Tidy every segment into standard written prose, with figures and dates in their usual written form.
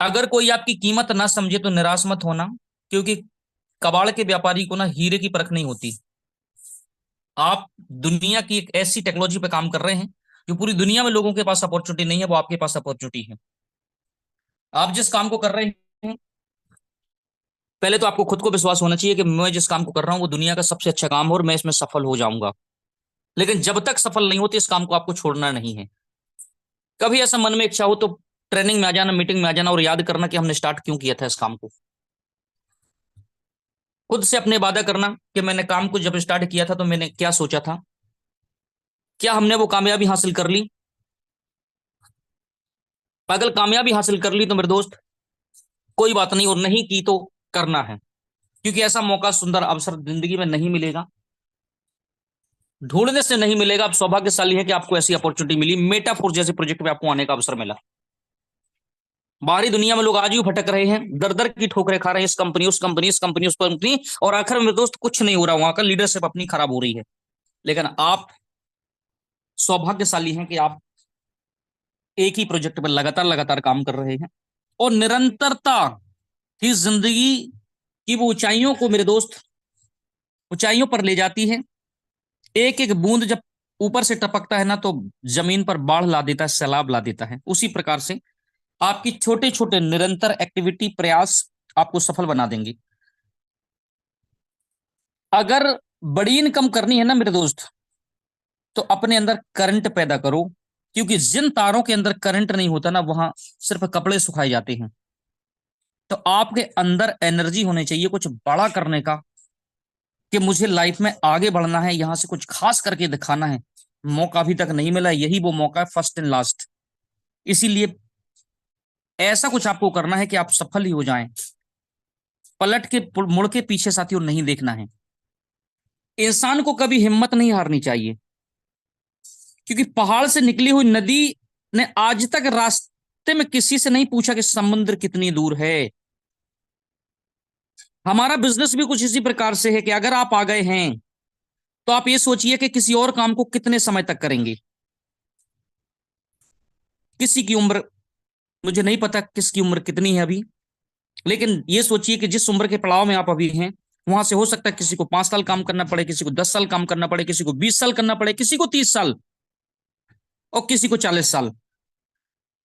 अगर कोई आपकी कीमत ना समझे तो निराश मत होना, क्योंकि कबाड़ के व्यापारी को ना हीरे की परख नहीं होती। आप दुनिया की एक ऐसी टेक्नोलॉजी पे काम कर रहे हैं जो पूरी दुनिया में लोगों के पास अपॉर्चुनिटी नहीं है, वो आपके पास अपॉर्चुनिटी है। आप जिस काम को कर रहे हैं, पहले तो आपको खुद को विश्वास होना चाहिए कि मैं जिस काम को कर रहा हूँ वो दुनिया का सबसे अच्छा काम है और मैं इसमें सफल हो जाऊंगा। लेकिन जब तक सफल नहीं होते इस काम को आपको छोड़ना नहीं है। कभी ऐसा मन में इच्छा हो तो ट्रेनिंग में आ जाना, मीटिंग में आ जाना और याद करना कि हमने स्टार्ट क्यों किया था इस काम को। खुद से अपने वादा करना कि मैंने काम को जब स्टार्ट किया था तो मैंने क्या सोचा था, क्या हमने वो कामयाबी हासिल कर ली। अगर कामयाबी हासिल कर ली तो मेरे दोस्त कोई बात नहीं, और नहीं की तो करना है, क्योंकि ऐसा मौका, सुंदर अवसर जिंदगी में नहीं मिलेगा, ढूंढने से नहीं मिलेगा। आप सौभाग्यशाली हैं कि आपको ऐसी अपॉर्चुनिटी मिली, मेटाफोर जैसे प्रोजेक्ट पे आपको आने का अवसर मिला। बाहरी दुनिया में लोग आज भी भटक रहे हैं, दर दर की ठोकरें खा रहे हैं, इस कंपनी उस कंपनी, इस कंपनी उस कंपनी, और आखिर में मेरे दोस्त कुछ नहीं हो रहा, वहां का लीडरशिप अपनी खराब हो रही है। लेकिन आप सौभाग्यशाली हैं कि आप एक ही प्रोजेक्ट पर लगातार लगातार काम कर रहे हैं, और निरंतरता ही जिंदगी की वो ऊंचाइयों को मेरे दोस्त ऊंचाइयों पर ले जाती है। एक एक बूंद जब ऊपर से टपकता है ना तो जमीन पर बाढ़ ला देता है, सैलाब ला देता है। उसी प्रकार से आपकी छोटे छोटे निरंतर एक्टिविटी, प्रयास आपको सफल बना देंगे। अगर बड़ी इनकम करनी है ना मेरे दोस्त, तो अपने अंदर करंट पैदा करो, क्योंकि जिन तारों के अंदर करंट नहीं होता ना वहां सिर्फ कपड़े सुखाए जाते हैं। तो आपके अंदर एनर्जी होनी चाहिए कुछ बड़ा करने का, कि मुझे लाइफ में आगे बढ़ना है, यहां से कुछ खास करके दिखाना है। मौका अभी तक नहीं मिला, यही वो मौका है, फर्स्ट एंड लास्ट। इसीलिए ऐसा कुछ आपको करना है कि आप सफल ही हो जाएं। पलट के मुड़ के पीछे साथियों नहीं देखना है। इंसान को कभी हिम्मत नहीं हारनी चाहिए, क्योंकि पहाड़ से निकली हुई नदी ने आज तक रास्ते में किसी से नहीं पूछा कि समुद्र कितनी दूर है। हमारा बिजनेस भी कुछ इसी प्रकार से है कि अगर आप आ गए हैं तो आप ये सोचिए कि किसी और काम को कितने समय तक करेंगे। किसी की उम्र, मुझे नहीं पता किसकी उम्र कितनी है अभी, लेकिन ये सोचिए कि जिस उम्र के पड़ाव में आप अभी हैं, वहां से हो सकता है किसी को 5 साल काम करना पड़े, किसी को 10 साल काम करना पड़े, किसी को 20 साल करना पड़े, किसी को 30 साल, और किसी को 40 साल।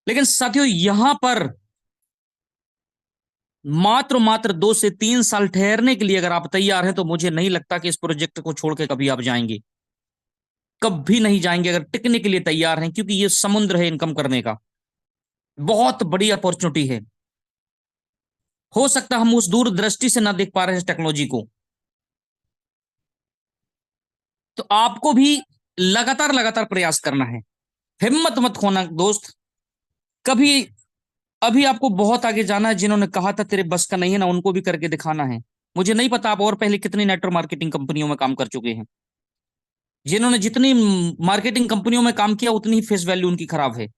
लेकिन साथियों यहां पर मात्र मात्र 2 से 3 साल ठहरने के लिए अगर आप तैयार हैं तो मुझे नहीं लगता कि इस प्रोजेक्ट को छोड़ के कभी आप जाएंगे। कभी नहीं जाएंगे अगर टिकने के लिए तैयार हैं, क्योंकि ये समुद्र है इनकम करने का, बहुत बड़ी अपॉर्चुनिटी है। हो सकता है हम उस दूरदृष्टि से ना देख पा रहे हैं इस टेक्नोलॉजी को। तो आपको भी लगातार लगातार प्रयास करना है, हिम्मत मत खोना दोस्त कभी। अभी आपको बहुत आगे जाना है, जिन्होंने कहा था तेरे बस का नहीं है ना उनको भी करके दिखाना है। मुझे नहीं पता आप और पहले कितनी नेटवर्क मार्केटिंग कंपनियों में काम कर चुके हैं। जिन्होंने जितनी मार्केटिंग कंपनियों में काम किया उतनी ही फेस वैल्यू उनकी खराब है।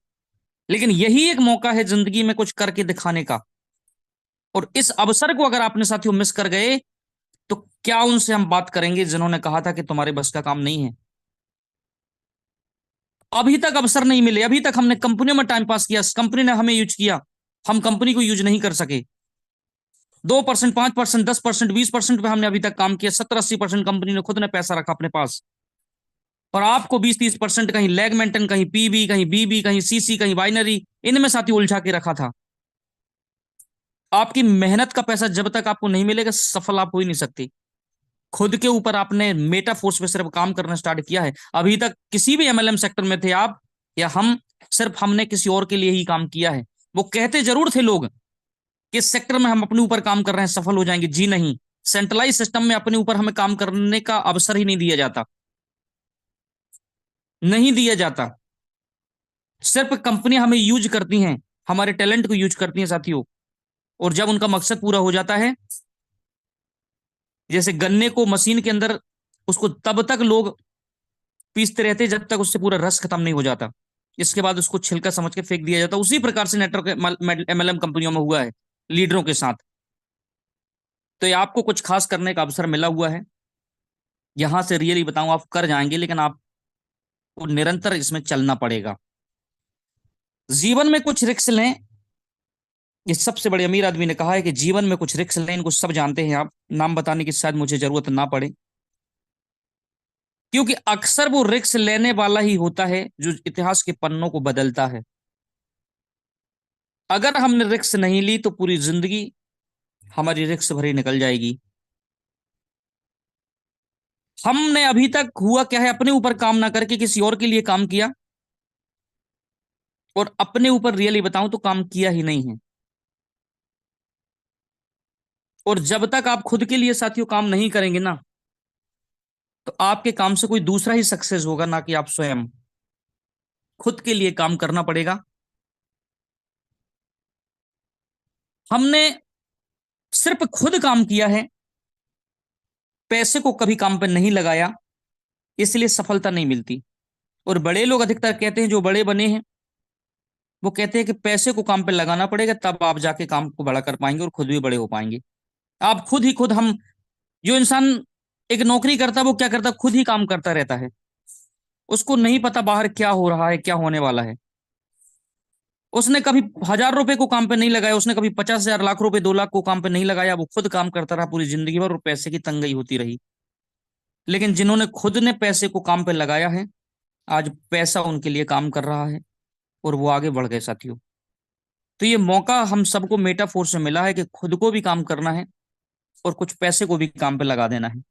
लेकिन यही एक मौका है जिंदगी में कुछ करके दिखाने का, और इस अवसर को अगर आपने साथियों मिस कर गए तो क्या उनसे हम बात करेंगे जिन्होंने कहा था कि तुम्हारे बस का काम नहीं है। अभी तक अवसर नहीं मिले, अभी तक हमने कंपनियों में टाइम पास किया, कंपनी ने हमें यूज किया, हम कंपनी को यूज नहीं कर सके। 2%, 5%, 10%, 20% पे हमने अभी तक काम किया, 70-80% कंपनी ने खुद ने पैसा रखा अपने पास। और आपको 20-30% कहीं लैग मेंटेन, कहीं पीबी, कहीं बीबी, कहीं सीसी, कहीं बाइनरी, इनमें साथी उलझा के रखा था। आपकी मेहनत का पैसा जब तक आपको नहीं मिलेगा सफल आप हो ही नहीं सकते। खुद के ऊपर आपने मेटाफोर्स पे सिर्फ काम करना स्टार्ट किया है। अभी तक किसी भी एमएलएम सेक्टर में थे आप या हम, सिर्फ हमने किसी और के लिए ही काम किया है। वो कहते जरूर थे लोग कि इस सेक्टर में हम अपने ऊपर काम कर रहे हैं सफल हो जाएंगे, जी नहीं। सेंट्रलाइज सिस्टम में अपने ऊपर हमें काम करने का अवसर ही नहीं दिया जाता, नहीं दिया जाता। सिर्फ कंपनियां हमें यूज करती हैं, हमारे टैलेंट को यूज करती हैं साथियों। और जब उनका मकसद पूरा हो जाता है, जैसे गन्ने को मशीन के अंदर, उसको तब तक लोग पीसते रहते हैं जब तक उससे पूरा रस खत्म नहीं हो जाता। इसके बाद उसको छिलका समझ के फेंक दिया जाता। उसी प्रकार से नेटवर्क एमएलएम कंपनियों में हुआ है लीडरों के साथ। तो ये आपको कुछ खास करने का अवसर मिला हुआ है, यहां से रियली बताऊं आप कर जाएंगे, लेकिन आपको निरंतर इसमें चलना पड़ेगा। जीवन में कुछ रिस्क लें, इस सबसे बड़े अमीर आदमी ने कहा है कि जीवन में कुछ रिस्क लेने को सब जानते हैं आप, नाम बताने की शायद मुझे जरूरत ना पड़े, क्योंकि अक्सर वो रिस्क लेने वाला ही होता है जो इतिहास के पन्नों को बदलता है। अगर हमने रिस्क नहीं ली तो पूरी जिंदगी हमारी रिस्क भरी निकल जाएगी। हमने अभी तक हुआ क्या है, अपने ऊपर काम ना करके किसी और के लिए काम किया, और अपने ऊपर रियली बताऊं तो काम किया ही नहीं है। और जब तक आप खुद के लिए साथियों काम नहीं करेंगे ना, तो आपके काम से कोई दूसरा ही सक्सेस होगा, ना कि आप स्वयं। खुद के लिए काम करना पड़ेगा। हमने सिर्फ खुद काम किया है, पैसे को कभी काम पे नहीं लगाया, इसलिए सफलता नहीं मिलती। और बड़े लोग अधिकतर कहते हैं, जो बड़े बने हैं, वो कहते हैं कि पैसे को काम पे लगाना पड़ेगा, तब आप जाके काम को बड़ा कर पाएंगे और खुद भी बड़े हो पाएंगे। आप खुद ही खुद हम जो इंसान एक नौकरी करता है, वो क्या करता है, खुद ही काम करता रहता है। उसको नहीं पता बाहर क्या हो रहा है, क्या होने वाला है। उसने कभी 1,000 रुपए को काम पे नहीं लगाया, उसने कभी 50,000, लाख रुपए, 2 लाख को काम पे नहीं लगाया। वो खुद काम करता रहा पूरी जिंदगी भर और पैसे की तंगी होती रही। लेकिन जिन्होंने खुद ने पैसे को काम पे लगाया है, आज पैसा उनके लिए काम कर रहा है और वो आगे बढ़ गए साथियों। तो ये मौका हम सबको मेटाफोर से मिला है कि खुद को भी काम करना है और कुछ पैसे को भी काम पे लगा देना है।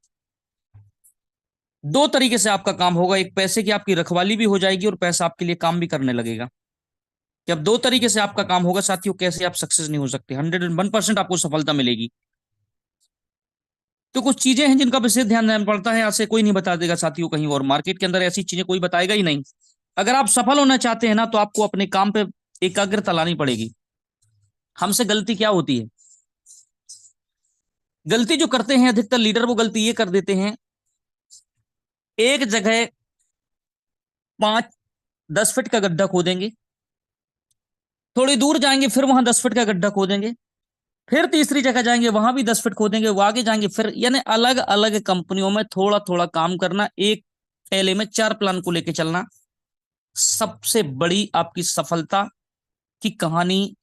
दो तरीके से आपका काम होगा, एक पैसे की आपकी रखवाली भी हो जाएगी और पैसा आपके लिए काम भी करने लगेगा। जब दो तरीके से आपका काम होगा साथियों, कैसे आप सक्सेस नहीं हो सकते, 101% आपको सफलता मिलेगी। तो कुछ चीजें हैं जिनका विशेष ध्यान देना पड़ता है, ऐसे कोई नहीं बता देगा साथियों कहीं, और मार्केट के अंदर ऐसी चीजें कोई बताएगा ही नहीं। अगर आप सफल होना चाहते हैं ना, तो आपको अपने काम पे एकाग्रता लानी पड़ेगी। हमसे गलती क्या होती है, गलती जो करते हैं अधिकतर लीडर, वो गलती ये कर देते हैं, एक जगह 5-10 फीट का गड्ढा खोदेंगे, थोड़ी दूर जाएंगे फिर वहां 10 फीट का गड्ढा खोदेंगे, फिर तीसरी जगह जाएंगे वहां भी 10 फीट खोदेंगे, वो आगे जाएंगे फिर, यानी अलग अलग कंपनियों में थोड़ा थोड़ा काम करना, एक थैले में 4 प्लान को लेके चलना। सबसे बड़ी आपकी सफलता की कहानी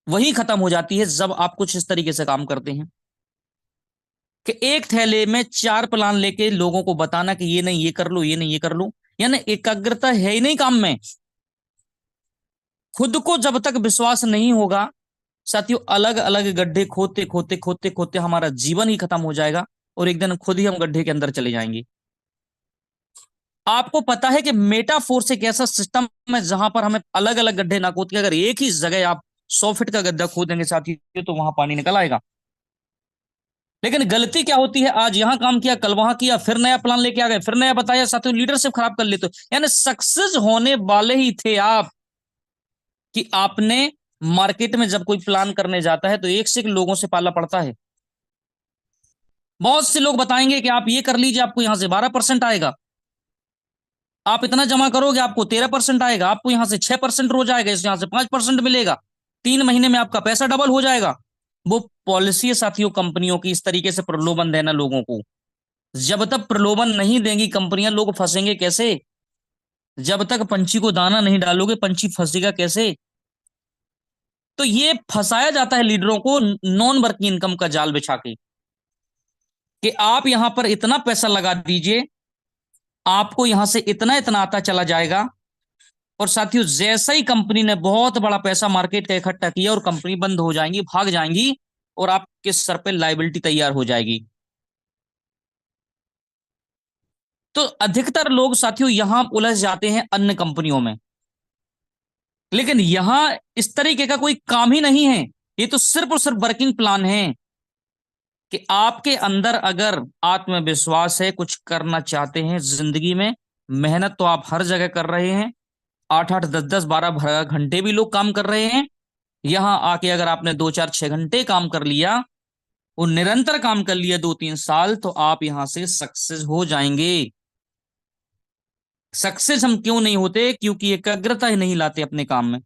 वही खत्म हो जाती है जब आप कुछ इस तरीके से काम करते हैं कि एक थैले में 4 प्लान लेके लोगों को बताना कि ये नहीं ये कर लो, ये नहीं ये कर लो, यानी एकाग्रता है ही नहीं काम में। खुद को जब तक विश्वास नहीं होगा साथियों, अलग अलग गड्ढे खोदते खोदते खोदते खोदते हमारा जीवन ही खत्म हो जाएगा और एक दिन खुद ही हम गड्ढे के अंदर चले जाएंगे। आपको पता है कि मेटाफोर्स एक ऐसा सिस्टम है जहां पर हमें अलग अलग गड्ढे ना खोद के, अगर एक ही जगह आप 100 फीट का गड्ढा खोदेंगे साथियों, तो वहां पानी निकल आएगा। लेकिन गलती क्या होती है, आज यहां काम किया, कल वहां किया, फिर नया प्लान लेके आ गए, फिर नया बताया साथियों, लीडरशिप खराब कर लेते हो। यानी सक्सेस होने वाले ही थे आप, कि आपने मार्केट में जब कोई प्लान करने जाता है तो एक से एक लोगों से पाला पड़ता है। बहुत से लोग बताएंगे कि आप ये कर लीजिए, आपको यहां से 12% आएगा, आप इतना जमा करोगे आपको 13% आएगा, आपको यहां से 6% रोज आएगा, यहां से 5% मिलेगा, 3 महीने में आपका पैसा डबल हो जाएगा। वो पॉलिसी है साथियों कंपनियों की, इस तरीके से प्रलोभन देना लोगों को। जब तक प्रलोभन नहीं देंगी कंपनियां, लोग फंसेंगे कैसे? जब तक पंछी को दाना नहीं डालोगे, पंछी फंसेगा कैसे? तो ये फंसाया जाता है लीडरों को नॉन वर्किंग इनकम का जाल बिछा के, कि आप यहां पर इतना पैसा लगा दीजिए, आपको यहां से इतना इतना आता चला जाएगा। और साथियों जैसा ही कंपनी ने बहुत बड़ा पैसा मार्केट का इकट्ठा किया और कंपनी बंद हो जाएंगी, भाग जाएंगी, और आपके सर पे लाइबिलिटी तैयार हो जाएगी। तो अधिकतर लोग साथियों यहां उलझ जाते हैं अन्य कंपनियों में, लेकिन यहां इस तरीके का कोई काम ही नहीं है। ये तो सिर्फ और सिर्फ वर्किंग प्लान है कि आपके अंदर अगर आत्मविश्वास है, कुछ करना चाहते हैं जिंदगी में, मेहनत तो आप हर जगह कर रहे हैं, 8-8, 10-10, 12 घंटे भी लोग काम कर रहे हैं। यहां आके अगर आपने 2-4-6 घंटे काम कर लिया और निरंतर काम कर लिया 2-3 साल, तो आप यहां से सक्सेस हो जाएंगे। सक्सेस हम क्यों नहीं होते? क्योंकि एकाग्रता ही नहीं लाते अपने काम में,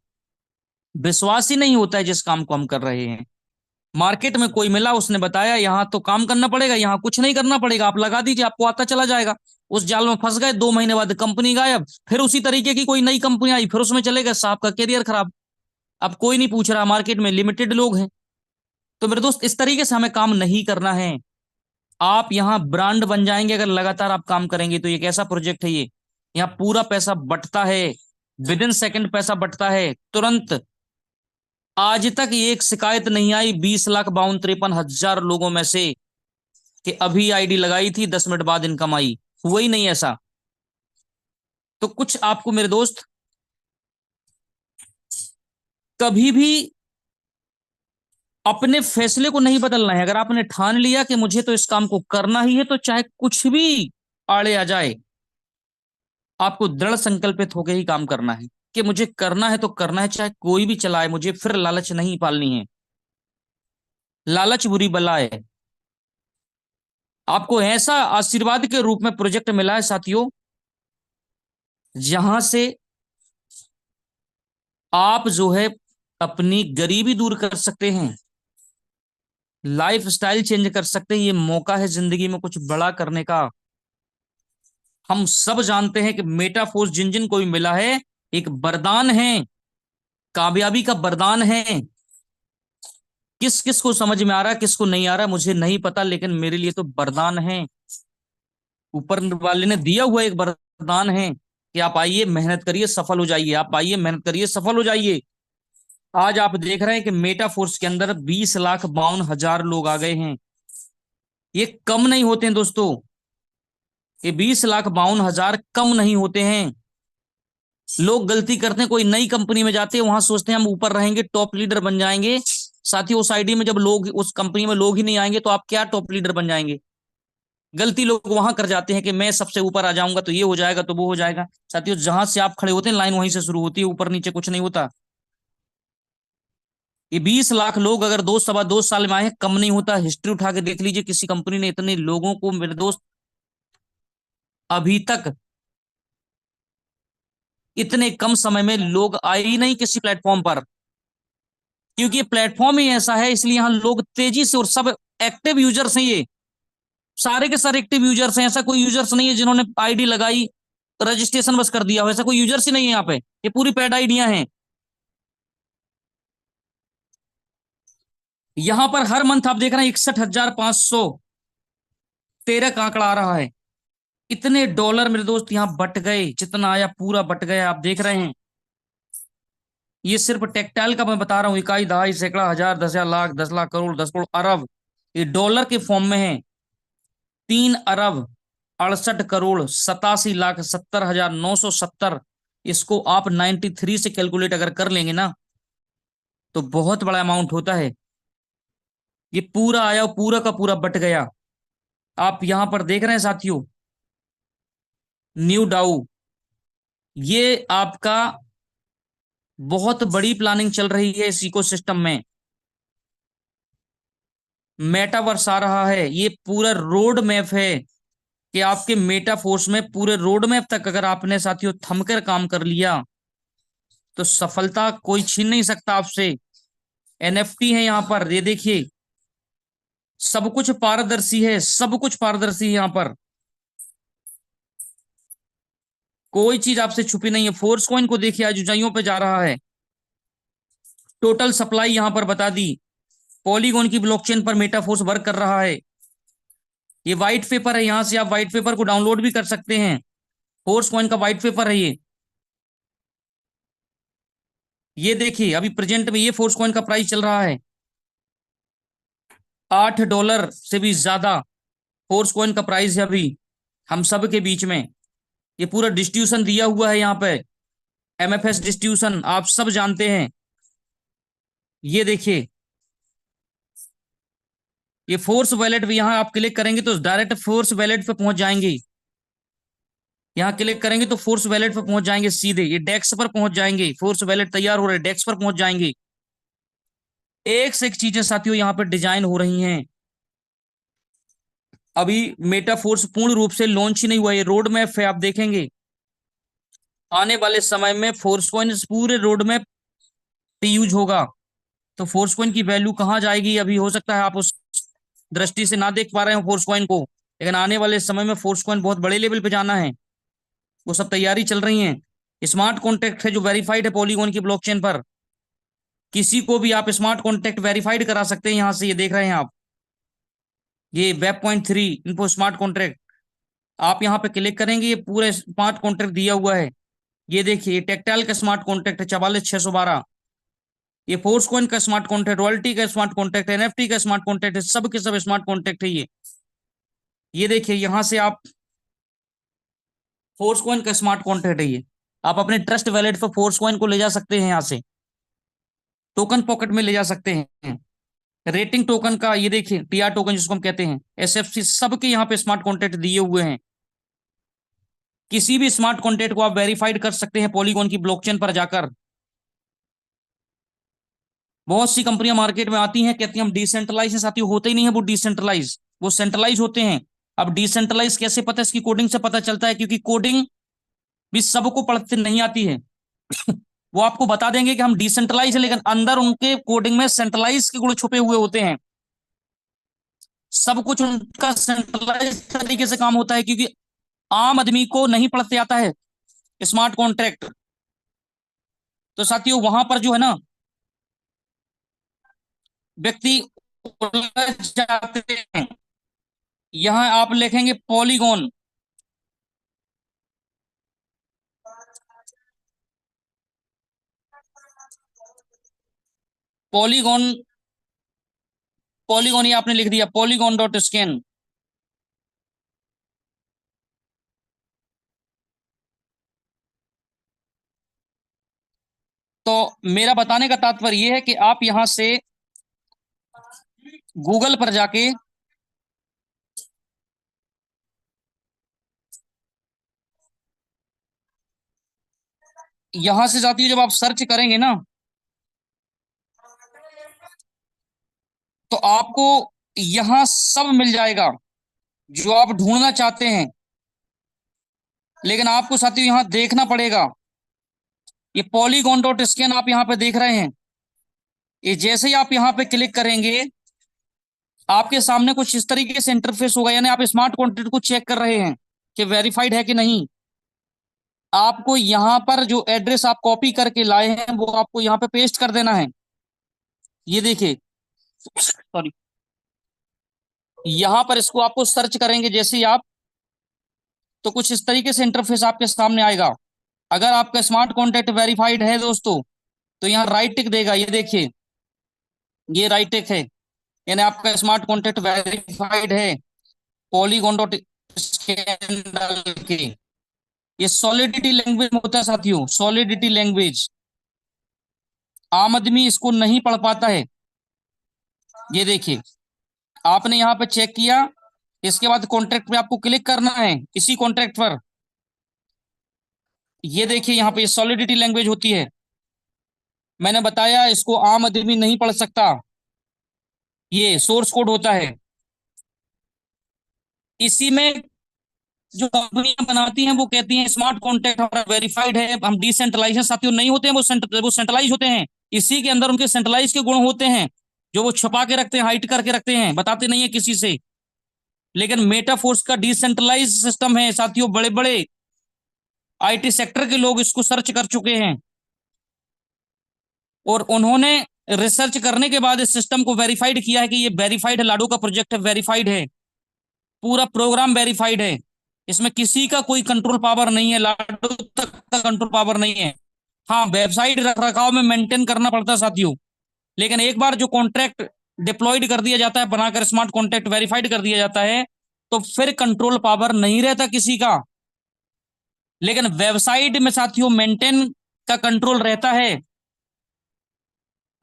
विश्वास ही नहीं होता है जिस काम को हम कर रहे हैं। मार्केट में कोई मिला, उसने बताया यहां तो काम करना पड़ेगा, यहां कुछ नहीं करना पड़ेगा, आप लगा दीजिए आपको आता चला जाएगा। उस जाल में फंस गए, 2 महीने बाद कंपनी गायब, फिर उसी तरीके की कोई नई कंपनी आई, फिर उसमें चले गए, साहब का करियर खराब। अब कोई नहीं पूछ रहा, मार्केट में लिमिटेड लोग हैं। तो मेरे दोस्त इस तरीके से हमें काम नहीं करना है। आप यहाँ ब्रांड बन जाएंगे अगर लगातार आप काम करेंगे। तो ये कैसा प्रोजेक्ट है ये, यहाँ पूरा पैसा बंटता है, विद इन सेकेंड पैसा बंटता है तुरंत। आज तक ये एक शिकायत नहीं आई 20,52,53,000 लोगों में से कि अभी आईडी लगाई थी 10 मिनट बाद इनकम आई। हुआ ही नहीं ऐसा। तो कुछ आपको मेरे दोस्त कभी भी अपने फैसले को नहीं बदलना है। अगर आपने ठान लिया कि मुझे तो इस काम को करना ही है, तो चाहे कुछ भी आड़े आ जाए, आपको दृढ़ संकल्पित होकर ही काम करना है कि मुझे करना है तो करना है, चाहे कोई भी चलाए। मुझे फिर लालच नहीं पालनी है। लालच बुरी बला है। आपको ऐसा आशीर्वाद के रूप में प्रोजेक्ट मिला है साथियों, जहां से आप जो है अपनी गरीबी दूर कर सकते हैं, लाइफ स्टाइल चेंज कर सकते हैं। ये मौका है जिंदगी में कुछ बड़ा करने का। हम सब जानते हैं कि मेटाफोर्स जिन जिन को भी मिला है, एक वरदान है, कामयाबी का वरदान है। किस किस को समझ में आ रहा है, किसको नहीं आ रहा है, मुझे नहीं पता, लेकिन मेरे लिए तो वरदान है। ऊपर वाले ने दिया हुआ एक वरदान है कि आप आइए मेहनत करिए सफल हो जाइए, आप आइए मेहनत करिए सफल हो जाइए। आज आप देख रहे हैं कि मेटाफोर्स के अंदर 20,52,000 लोग आ गए हैं। ये कम नहीं होते हैं दोस्तों, ये 20,52,000 कम नहीं होते हैं। लोग गलती करते हैं, कोई नई कंपनी में जाते हैं, वहां सोचते हैं हम ऊपर रहेंगे, टॉप लीडर बन जाएंगे। साथियों उस आईडी में जब लोग, उस कंपनी में लोग ही नहीं आएंगे तो आप क्या टॉप लीडर बन जाएंगे। गलती लोग वहां कर जाते हैं कि मैं सबसे ऊपर आ जाऊंगा तो ये हो जाएगा तो वो हो जाएगा। साथियों जहां से आप खड़े होते हैं लाइन वहीं से शुरू होती है, ऊपर नीचे कुछ नहीं होता। ये 20 लाख लोग अगर 2 सवा 2 साल में आए हैं, कम नहीं होता। हिस्ट्री उठा के देख लीजिए, किसी कंपनी ने इतने लोगों को मेरे दोस्त अभी तक इतने कम समय में लोग आए ही नहीं किसी प्लेटफॉर्म पर। क्योंकि ये प्लेटफॉर्म ही ऐसा है, इसलिए यहाँ लोग तेजी से, और सब एक्टिव यूजर्स हैं। ये सारे के सारे एक्टिव यूजर्स हैं। ऐसा कोई यूजर्स नहीं है जिन्होंने आईडी लगाई रजिस्ट्रेशन बस कर दिया हो, ऐसा कोई यूजर्स ही नहीं है यहाँ पे। ये पूरी पेड आईडियां हैं। यहां पर हर मंथ आप देख रहे हैं 61,513 का आंकड़ा आ रहा है। इतने डॉलर मेरे दोस्त यहाँ बट गए, जितना आया पूरा बट गया, आप देख रहे हैं। ये सिर्फ टेक्सटाइल का मैं बता रहा हूँ, इकाई दहाई सैकड़ा हजार 10,000 लाख 10 लाख करोड़ 10 करोड़ अरब, ये डॉलर के फॉर्म में है। 3,68,67,87,70,970। इसको आप 93 से कैलकुलेट अगर कर लेंगे ना, तो बहुत बड़ा अमाउंट होता है। ये पूरा आया और पूरा का पूरा बट गया। आप यहां पर देख रहे हैं साथियों, न्यू डाउ, ये आपका बहुत बड़ी प्लानिंग चल रही है इस इकोसिस्टम में। मेटावर्स आ रहा है, ये पूरा रोड मैप है कि आपके मेटाफोर्स में पूरे रोड मैप तक अगर आपने साथियों थमकर काम कर लिया, तो सफलता कोई छीन नहीं सकता आपसे। एनएफटी है यहाँ पर, ये देखिए, सब कुछ पारदर्शी है, सब कुछ पारदर्शी है यहाँ पर। कोई चीज आपसे छुपी नहीं है। फोर्स कॉइन को देखिए, आज ऊंचाइयों पे जा रहा है। टोटल सप्लाई यहां पर बता दी। पॉलीगॉन की ब्लॉकचेन पर मेटाफोर्स वर्क कर रहा है। ये व्हाइट पेपर है, यहां से आप व्हाइट पेपर को डाउनलोड भी कर सकते हैं। फोर्स कॉइन का व्हाइट पेपर है ये। ये देखिए अभी प्रेजेंट में ये फोर्स कॉइन का प्राइस चल रहा है $8 से भी ज्यादा। फोर्स कॉइन का प्राइस है अभी हम सब के बीच में। ये पूरा डिस्ट्रीब्यूशन दिया हुआ है यहाँ पे, एमएफएस डिस्ट्रीब्यूशन आप सब जानते हैं। ये देखिए, ये फोर्स वैलेट भी, यहाँ आप क्लिक करेंगे तो डायरेक्ट फोर्स वैलेट पे पहुंच जाएंगे। यहाँ क्लिक करेंगे तो फोर्स वैलेट पे पहुंच जाएंगे सीधे, ये डेक्स पर पहुंच जाएंगे। फोर्स वैलेट तैयार हो रहे, डेक्स पर पहुंच जाएंगे। एक से एक चीजें साथियों यहाँ पे डिजाइन हो रही हैं। अभी मेटाफोर्स पूर्ण रूप से लॉन्च ही नहीं हुआ, ये रोड मैप है, आप देखेंगे आने वाले समय में फोर्स कॉइन पूरे रोड मैप पे यूज होगा। तो फोर्स कॉइन की वैल्यू कहाँ जाएगी, अभी हो सकता है आप उस दृष्टि से ना देख पा रहे हो फोर्स कॉइन को, लेकिन आने वाले समय में फोर्स कॉइन बहुत बड़े लेवल पे जाना है। वो सब तैयारी चल रही है। स्मार्ट कॉन्ट्रैक्ट है जो वेरीफाइड है पॉलीगॉन की ब्लॉकचेन पर। किसी को भी आप स्मार्ट कॉन्ट्रैक्ट वेरीफाइड करा सकते हैं। यहां से ये देख रहे हैं आप, ये वेब.3 इन्फो स्मार्ट कॉन्ट्रैक्ट, आप यहाँ पे क्लिक करेंगे, ये पूरे स्मार्ट कॉन्ट्रैक्ट दिया हुआ है। ये देखिए टेक्टाइल का स्मार्ट कॉन्ट्रैक्ट है 44,612, ये फोर्स कॉइन का स्मार्ट कॉन्ट्रैक्ट, रॉयल्टी का स्मार्ट कॉन्ट्रैक्ट है, एनएफटी का स्मार्ट कॉन्ट्रैक्ट है, सब के सब स्मार्ट कॉन्ट्रैक्ट है ये देखिए यहां से आप फोर्स कॉइन का स्मार्ट कॉन्ट्रैक्ट है ये, आप अपने ट्रस्ट वैलेट पर फोर्स कॉइन को ले जा सकते हैं, यहाँ से टोकन पॉकेट में ले जा सकते हैं। रेटिंग टोकन का ये देखिए टीआर टोकन जिसको हम कहते हैं, एसएफसी, सबके यहाँ पे स्मार्ट कॉन्ट्रैक्ट दिए हुए हैं। किसी भी स्मार्ट कॉन्ट्रैक्ट को आप वेरीफाइड कर सकते हैं पॉलीगॉन की ब्लॉकचेन पर जाकर। बहुत सी कंपनियां मार्केट में आती हैं, कहती हैं हम डिसेंट्रलाइज हैं, साथियों होते ही नहीं है वो डिसेंट्रलाइज, वो सेंट्रलाइज होते हैं। अब डिसेंट्रलाइज कैसे पता है? इसकी कोडिंग से पता चलता है, क्योंकि कोडिंग भी सबको पढ़ते नहीं आती है। वो आपको बता देंगे कि हम डिसेंट्रलाइज है, लेकिन अंदर उनके कोडिंग में सेंट्रलाइज के गुण छुपे हुए होते हैं। सब कुछ उनका सेंट्रलाइज तरीके से काम होता है, क्योंकि आम आदमी को नहीं पढ़ते आता है स्मार्ट कॉन्ट्रैक्ट। तो साथियों वहां पर जो है ना, व्यक्ति उलझ जाते हैं। यहां आप लिखेंगे पॉलीगॉन, पॉलीगॉन, पॉलीगॉन ये आपने लिख दिया polygon.scan। तो मेरा बताने का तात्पर्य यह है कि आप यहां से गूगल पर जाके यहां से जाती है, जब आप सर्च करेंगे ना, तो आपको यहां सब मिल जाएगा जो आप ढूंढना चाहते हैं। लेकिन आपको साथियों यहां देखना पड़ेगा, ये polygon.scan आप यहां पे देख रहे हैं, ये जैसे ही आप यहां पे क्लिक करेंगे, आपके सामने कुछ इस तरीके से इंटरफेस होगा, यानी आप स्मार्ट कॉन्ट्रैक्ट को चेक कर रहे हैं कि वेरीफाइड है कि नहीं। आपको यहां पर जो एड्रेस आप कॉपी करके लाए हैं वो आपको यहां पे पेस्ट कर देना है। ये देखिए, सॉरी, यहां पर इसको आपको सर्च करेंगे जैसे ही आप, तो कुछ इस तरीके से इंटरफेस आपके सामने आएगा। अगर आपका स्मार्ट कॉन्टैक्ट वेरीफाइड है दोस्तों, तो यहाँ राइट टिक देगा, ये देखिए ये राइट टिक है, यानी आपका स्मार्ट कॉन्टैक्ट वेरीफाइड है पॉलीगॉन डॉट स्कैन डाल के। ये सॉलिडिटी लैंग्वेज में होता है साथियों, सॉलिडिटी लैंग्वेज, आम आदमी इसको नहीं पढ़ पाता है। ये देखिए आपने यहाँ पे चेक किया, इसके बाद कॉन्ट्रैक्ट पे आपको क्लिक करना है, इसी कॉन्ट्रैक्ट पर। ये देखिए यहाँ पे सॉलिडिटी लैंग्वेज होती है, मैंने बताया इसको आम आदमी नहीं पढ़ सकता, ये सोर्स कोड होता है। इसी में जो कंपनियां बनाती हैं वो कहती हैं स्मार्ट कॉन्ट्रैक्ट हमारा वेरीफाइड है, हम डिसेंट्रलाइज हैं, साथियों नहीं होते हैं, वो सेंट्रलाइज होते हैं। इसी के अंदर उनके सेंट्रलाइज के गुण होते हैं, जो वो छुपा के रखते हैं, हाइड करके रखते हैं, बताते नहीं है किसी से। लेकिन मेटाफोर्स का डिसेंट्रलाइज सिस्टम है साथियों, बड़े बड़े आईटी सेक्टर के लोग इसको सर्च कर चुके हैं, और उन्होंने रिसर्च करने के बाद इस सिस्टम को वेरीफाइड किया है कि ये वेरीफाइड है, लाडो का प्रोजेक्ट है, वेरीफाइड है, पूरा प्रोग्राम वेरीफाइड है, इसमें किसी का कोई कंट्रोल पावर नहीं है, लाडो तक का कंट्रोल पावर नहीं है। हाँ, वेबसाइट रख रखाव में मेंटेन करना पड़ता है साथियों, लेकिन एक बार जो कॉन्ट्रैक्ट डिप्लॉयड कर दिया जाता है, बनाकर स्मार्ट कॉन्ट्रैक्ट वेरीफाइड कर दिया जाता है, तो फिर कंट्रोल पावर नहीं रहता किसी का। लेकिन वेबसाइट में साथियों मेंटेन का कंट्रोल रहता है,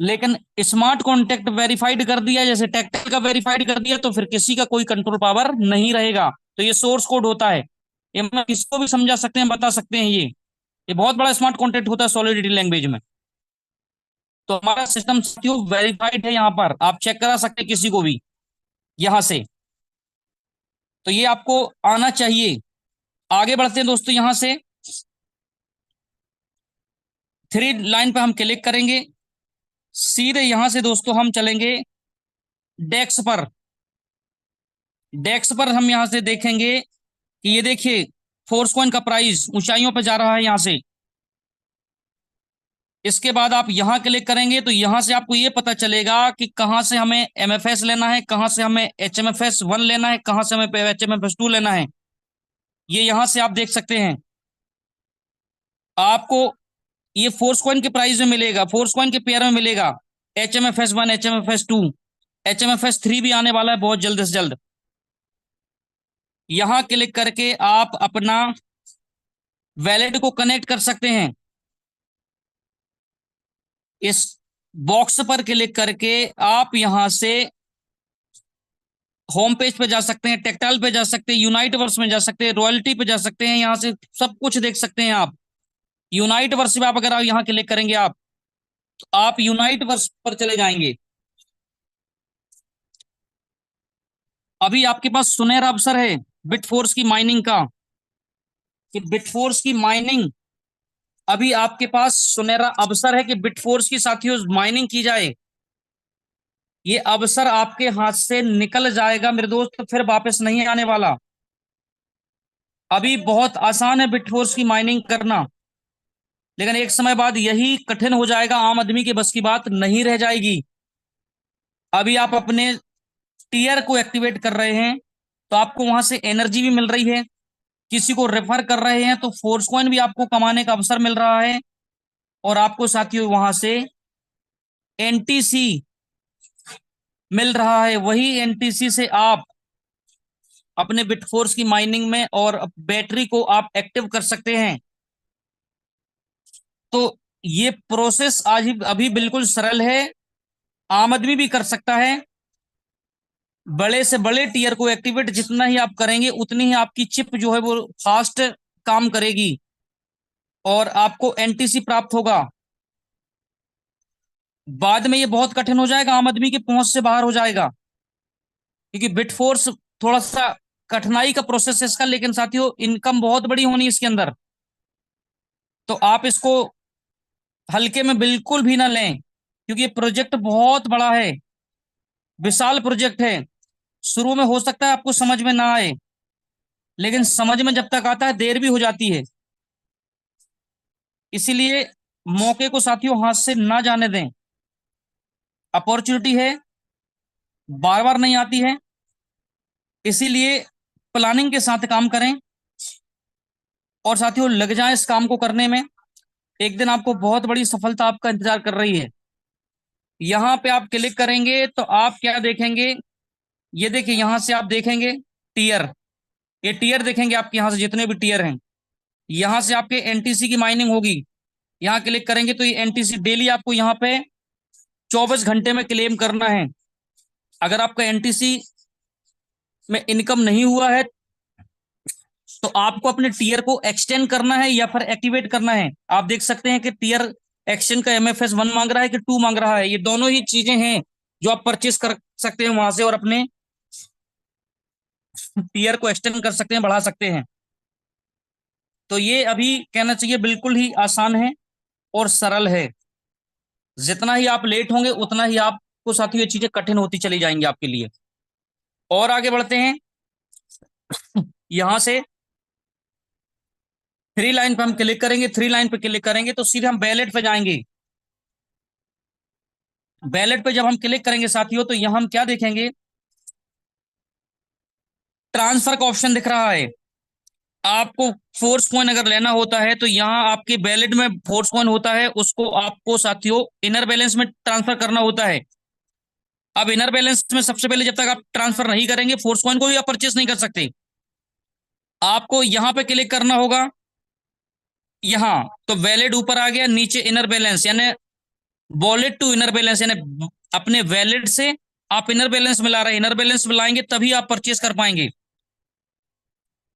लेकिन स्मार्ट कॉन्ट्रैक्ट वेरीफाइड कर दिया, जैसे टेक्टिकल का वेरीफाइड कर दिया, तो फिर किसी का कोई कंट्रोल पावर नहीं रहेगा। तो ये सोर्स कोड होता है, ये मैं किसको भी समझा सकते हैं, बता सकते हैं। ये बहुत बड़ा स्मार्ट कॉन्ट्रैक्ट होता है सॉलिडिटी लैंग्वेज में। तो हमारा सिस्टम साथियों वेरीफाइड है, यहाँ पर आप चेक करा सकते हैं किसी को भी यहां से। तो ये आपको आना चाहिए। आगे बढ़ते हैं दोस्तों, यहां से थ्री लाइन पे हम क्लिक करेंगे, सीधे यहां से दोस्तों हम चलेंगे डेस्क पर। डेस्क पर हम यहां से देखेंगे कि ये देखिए फोर्स कॉइन का प्राइस ऊंचाइयों पर जा रहा है, यहां से इसके बाद आप यहां क्लिक करेंगे तो यहां से आपको ये पता चलेगा कि कहां से हमें एमएफएस लेना है, कहां से हमें HMFS 1 लेना है, कहां से हमें HMFS 2 लेना है। ये यहां से आप देख सकते हैं। आपको ये फोर्स कॉइन के प्राइस में मिलेगा, फोर्स कॉइन के पेयर में मिलेगा। HMFS 1, HMFS 2, HMFS 3 भी आने वाला है बहुत जल्द से जल्द। यहां क्लिक करके आप अपना वैलेट को कनेक्ट कर सकते हैं। इस बॉक्स पर क्लिक करके आप यहां से होम पेज पे जा सकते हैं, टेक्टाइल पे जा सकते हैं, यूनाइट वर्स में जा सकते हैं, रॉयल्टी पे जा सकते हैं। यहां से सब कुछ देख सकते हैं आप। यूनाइट वर्स पे आप अगर आप यहां क्लिक करेंगे आप यूनाइट वर्स पर चले जाएंगे। अभी आपके पास सुनहरा अवसर है बिटफोर्स की माइनिंग का, कि बिटफोर्स की माइनिंग, अभी आपके पास सुनहरा अवसर है कि बिटफोर्स की साथियों माइनिंग की जाए। ये अवसर आपके हाथ से निकल जाएगा मेरे दोस्त, फिर वापस नहीं आने वाला। अभी बहुत आसान है बिटफोर्स की माइनिंग करना, लेकिन एक समय बाद यही कठिन हो जाएगा, आम आदमी के बस की बात नहीं रह जाएगी। अभी आप अपने टीयर को एक्टिवेट कर रहे हैं तो आपको वहां से एनर्जी भी मिल रही है, किसी को रेफर कर रहे हैं तो फोर्स कॉइन भी आपको कमाने का अवसर मिल रहा है, और आपको साथियों वहां से एनटीसी मिल रहा है। वही एनटीसी से आप अपने बिटफोर्स की माइनिंग में और बैटरी को आप एक्टिव कर सकते हैं। तो ये प्रोसेस आज ही अभी बिल्कुल सरल है, आम आदमी भी कर सकता है। बड़े से बड़े टीयर को एक्टिवेट जितना ही आप करेंगे उतनी ही आपकी चिप जो है वो फास्ट काम करेगी और आपको एनटीसी प्राप्त होगा। बाद में ये बहुत कठिन हो जाएगा, आम आदमी की पहुंच से बाहर हो जाएगा, क्योंकि बिटफोर्स थोड़ा सा कठिनाई का प्रोसेस है इसका, लेकिन साथियों इनकम बहुत बड़ी होनी है इसके अंदर। तो आप इसको हल्के में बिल्कुल भी ना लें, क्योंकि ये प्रोजेक्ट बहुत बड़ा है, विशाल प्रोजेक्ट है। शुरू में हो सकता है आपको समझ में ना आए, लेकिन समझ में जब तक आता है देर भी हो जाती है। इसीलिए मौके को साथियों हाथ से ना जाने दें। अपॉर्चुनिटी है, बार बार नहीं आती है, इसीलिए प्लानिंग के साथ काम करें और साथियों लग जाएं इस काम को करने में। एक दिन आपको बहुत बड़ी सफलता आपका इंतजार कर रही है। यहां पे आप क्लिक करेंगे तो आप क्या देखेंगे, ये देखिए यहां से आप देखेंगे टीयर, ये टीयर देखेंगे आपके यहां से जितने भी टीयर हैं, यहां से आपके एनटीसी की माइनिंग होगी। यहाँ क्लिक करेंगे तो ये एनटीसी डेली आपको यहाँ पे 24 घंटे में क्लेम करना है। अगर आपका एनटीसी में इनकम नहीं हुआ है तो आपको अपने टीयर को एक्सटेंड करना है या फिर एक्टिवेट करना है। आप देख सकते हैं कि टीयर एक्सटेंड का MFS 1 मांग रहा है कि 2 मांग रहा है। ये दोनों ही चीजें हैं जो आप परचेस कर सकते हैं वहां से और अपने टीयर को एक्सटेंड कर सकते हैं, बढ़ा सकते हैं। तो ये अभी कहना चाहिए बिल्कुल ही आसान है और सरल है। जितना ही आप लेट होंगे उतना ही आपको साथियों ये चीजें कठिन होती चली जाएंगी आपके लिए। और आगे बढ़ते हैं। यहां से थ्री लाइन पे हम क्लिक करेंगे, थ्री लाइन पे क्लिक करेंगे तो सीधे हम बैलेट पे जाएंगे। बैलेट पे जब हम क्लिक करेंगे साथियों तो यहां हम क्या देखेंगे, ट्रांसफर का ऑप्शन दिख रहा है। आपको फोर्स कॉइन अगर लेना होता है तो यहाँ आपके बैलेट में फोर्स कॉइन होता है, उसको आपको साथियों इनर बैलेंस में ट्रांसफर करना होता है। अब इनर बैलेंस में सबसे पहले जब तक आप ट्रांसफर नहीं करेंगे फोर्स कॉइन को भी आप परचेस नहीं कर सकते। आपको यहां पे क्लिक करना होगा, यहां तो वैलिड ऊपर आ गया, नीचे इनर बैलेंस यानी वॉलेट टू इनर बैलेंस, यानी अपने वैलेट से आप इनर बैलेंस मिला रहे हैं। इनर बैलेंस मिलाएंगे तभी आप परचेस कर पाएंगे।